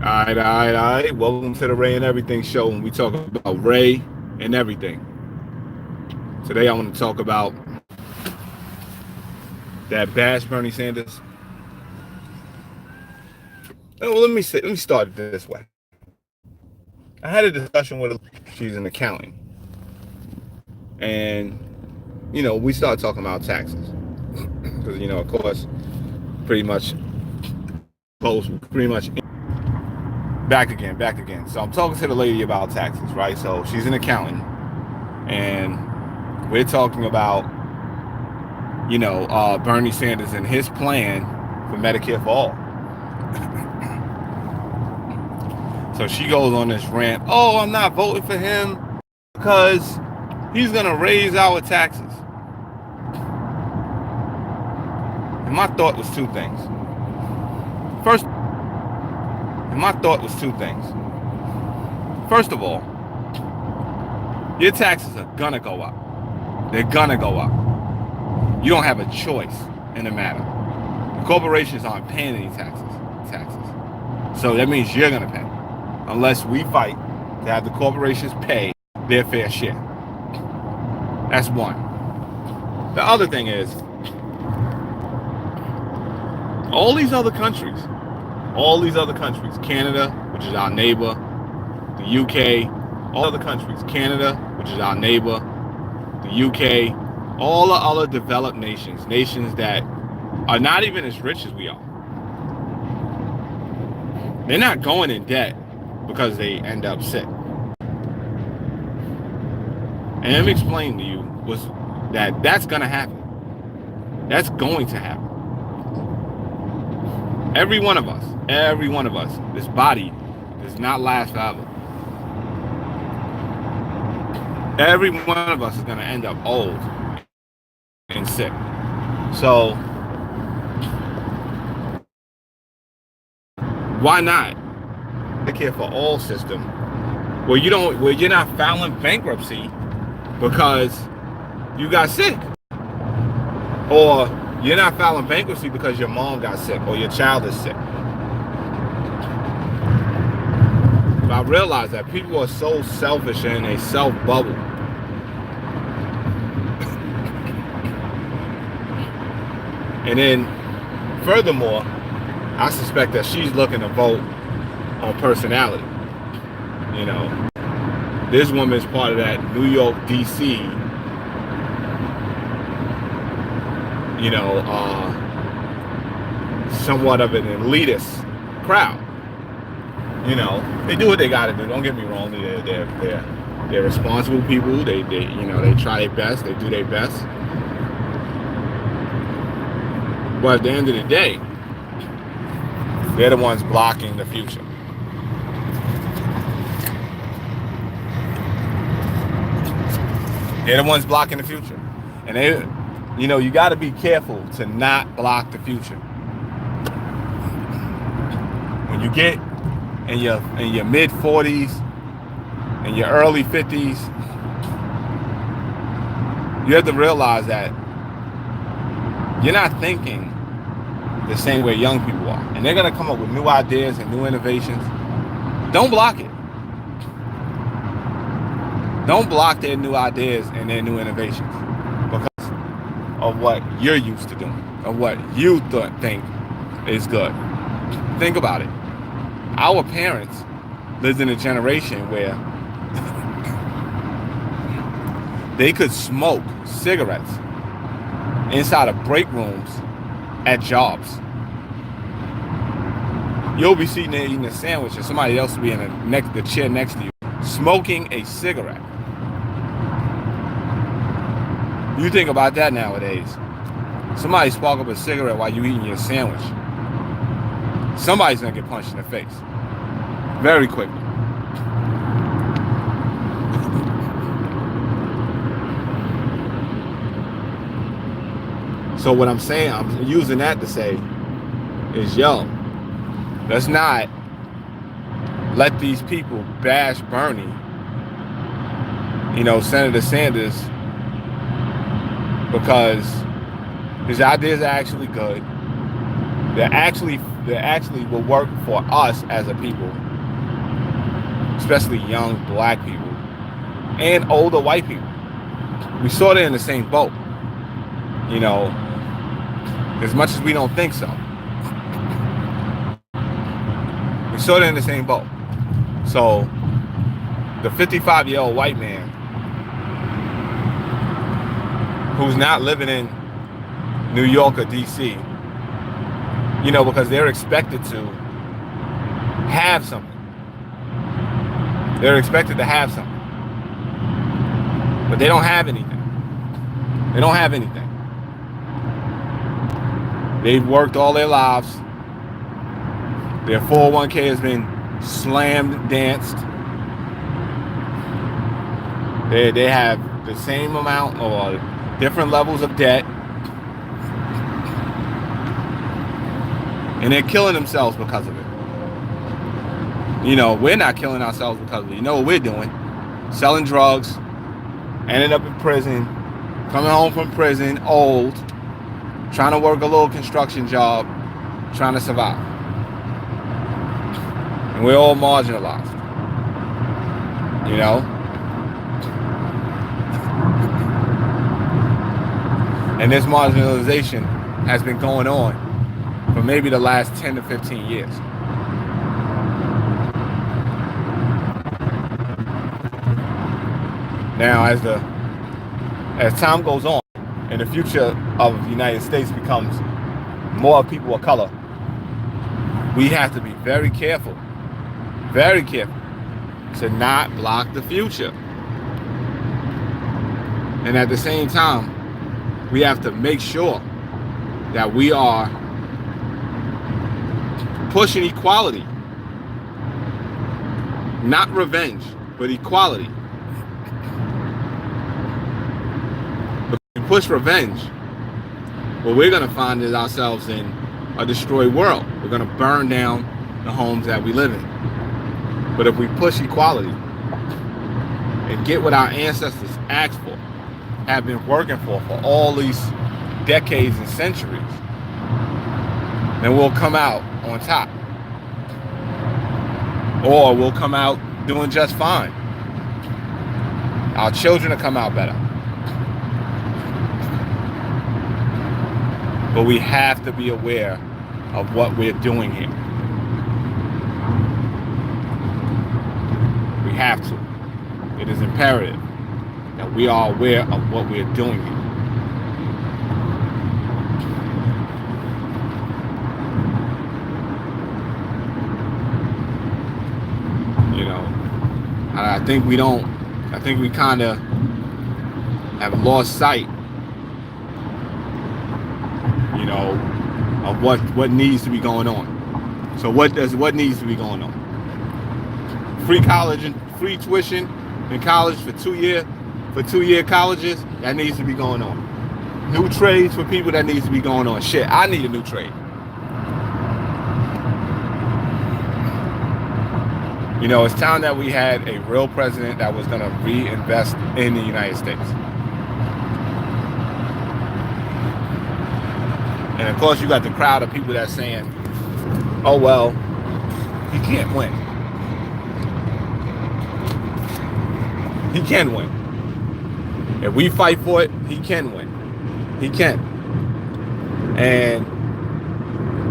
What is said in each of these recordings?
All right, all right, all right. Welcome to the Ray and Everything show, and we talk about Ray and everything. Today, I want to talk about that bash Bernie Sanders. Well, let me start it this way. I had a discussion with her. She's an accountant, and we started talking about taxes because of course, pretty much pretty much back again. So I'm talking to the lady about taxes, right? So she's an accountant, and we're talking about Bernie Sanders and his plan for Medicare for all. So she goes on this rant. Oh, I'm not voting for him because he's gonna raise our taxes. And my thought was two things. First of all, your taxes are gonna go up. They're gonna go up. You don't have a choice in the matter. The corporations aren't paying any taxes. So that means you're gonna pay, unless we fight to have the corporations pay their fair share. That's one. The other thing is, all these other countries, Canada, which is our neighbor, the UK, all other countries, Canada, which is our neighbor, the UK, all the other developed nations that are not even as rich as we are. They're not going in debt because they end up sick. And let me explain to you that's going to happen. That's going to happen. Every one of us, this body does not last forever. Every one of us is going to end up old and sick. So why not Medicare for all system where you're not filing bankruptcy because you got sick, or you're not filing bankruptcy because your mom got sick or your child is sick. But I realize that people are so selfish and they self-bubble. And then, furthermore, I suspect that she's looking to vote on personality. This woman's part of that New York, D.C., somewhat of an elitist crowd. They do what they got to do. Don't get me wrong. They're responsible people. They try their best. They do their best. But at the end of the day, they're the ones blocking the future. They're the ones blocking the future. And you got to be careful to not block the future. When you get in your mid 40s and your early 50s, you have to realize that you're not thinking the same way young people are. And they're going to come up with new ideas and new innovations. Don't block it. Don't block their new ideas and their new innovations because of what you're used to doing, of what you think is good. Think about it. Our parents lived in a generation where they could smoke cigarettes inside of break rooms at jobs. You'll be sitting there eating a sandwich and somebody else will be in the chair next to you smoking a cigarette. You think about that nowadays. Somebody spark up a cigarette while you eating your sandwich. Somebody's gonna get punched in the face very quickly. So what I'm saying, I'm using that to say is, let's not let these people bash Bernie, Senator Sanders, because his ideas are actually good. They're actually that actually will work for us as a people, especially young black people and older white people. We sort of in the same boat, you know, as much as we don't think so. We sort of in the same boat. So the 55-year-old white man who's not living in New York or DC, you know, because they're expected to have something. They're expected to have something. But they don't have anything. They don't have anything. They've worked all their lives. Their 401k has been slammed, danced. They have the same amount or different levels of debt. And they're killing themselves because of it. You know, we're not killing ourselves because of it. You know what we're doing? Selling drugs, ending up in prison, coming home from prison, old, trying to work a little construction job, trying to survive. And we're all marginalized. You know? And this marginalization has been going on for maybe the last 10 to 15 years. Now, as time goes on and the future of the United States becomes more people of color, we have to be very careful to not block the future. And at the same time, we have to make sure that we are pushing equality. Not revenge, but equality. If we push revenge, what we're going to find is ourselves in a destroyed world. We're going to burn down the homes that we live in. But if we push equality and get what our ancestors asked for, have been working for all these decades and centuries, then we'll come out on top. Or we'll come out doing just fine. Our children will come out better. But we have to be aware of what we're doing here. We have to. It is imperative that we are aware of what we're doing here. You know, I think we kind of have lost sight, you know, of what needs to be going on. So what needs to be going on? Free college and free tuition in college for two-year colleges, that needs to be going on. New trades for people, that needs to be going on. Shit, I need a new trade. You know, it's time that we had a real president that was going to reinvest in the United States. And of course, you got the crowd of people that's saying, oh, well, he can't win. He can win. If we fight for it, he can win. He can. And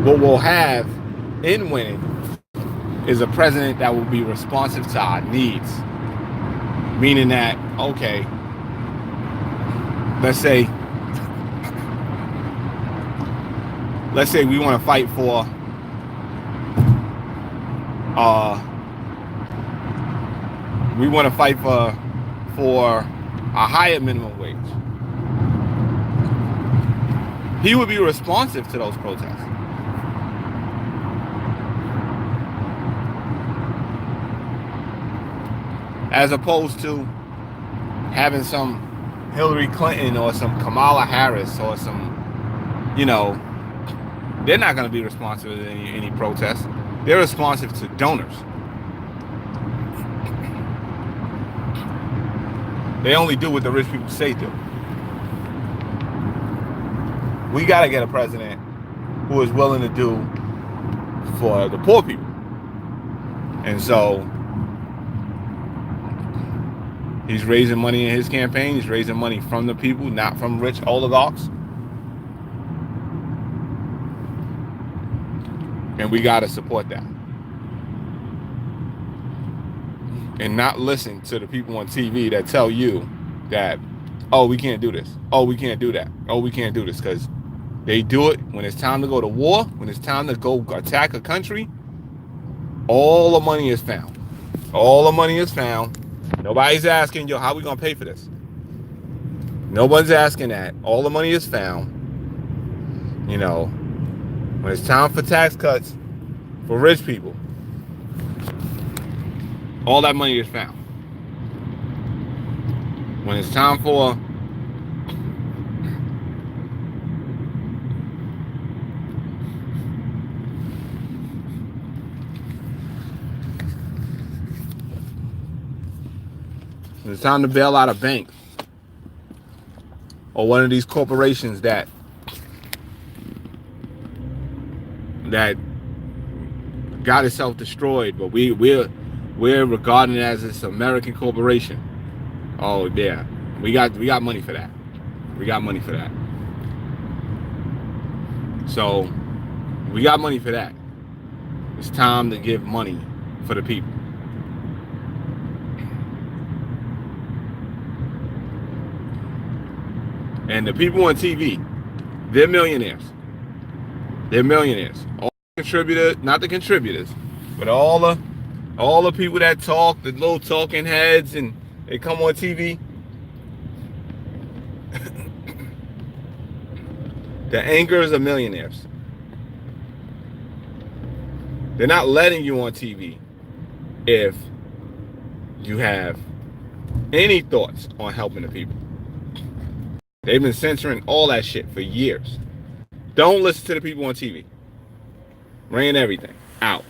what we'll have in winning is a president that will be responsive to our needs. Meaning that, okay, let's say we want to fight for a higher minimum wage. He would be responsive to those protests. As opposed to having some Hillary Clinton or some Kamala Harris or some, you know, they're not going to be responsive to any protests. They're responsive to donors. They only do what the rich people say do. We got to get a president who is willing to do for the poor people. And so he's raising money in his campaign. He's raising money from the people, not from rich oligarchs. And we got to support that. And not listen to the people on TV that tell you that, oh, we can't do this. Oh, we can't do that. Oh, we can't do this. Because they do it when it's time to go to war, when it's time to go attack a country. All the money is found. All the money is found. Nobody's asking, yo, how are we going to pay for this? No one's asking that. All the money is found. You know, when it's time for tax cuts for rich people, all that money is found. When it's time for to bail out a bank or one of these corporations that got itself destroyed, but we're regarding it as this American corporation. Oh yeah, we got money for that. We got money for that. So we got money for that. It's time to give money for the people. And the people on TV, they're millionaires. They're millionaires. All the contributors, not the contributors, but all the people that talk, the little talking heads, and they come on TV. The anchors are millionaires. They're not letting you on TV if you have any thoughts on helping the people. They've been censoring all that shit for years. Don't listen to the people on TV. Ran everything out.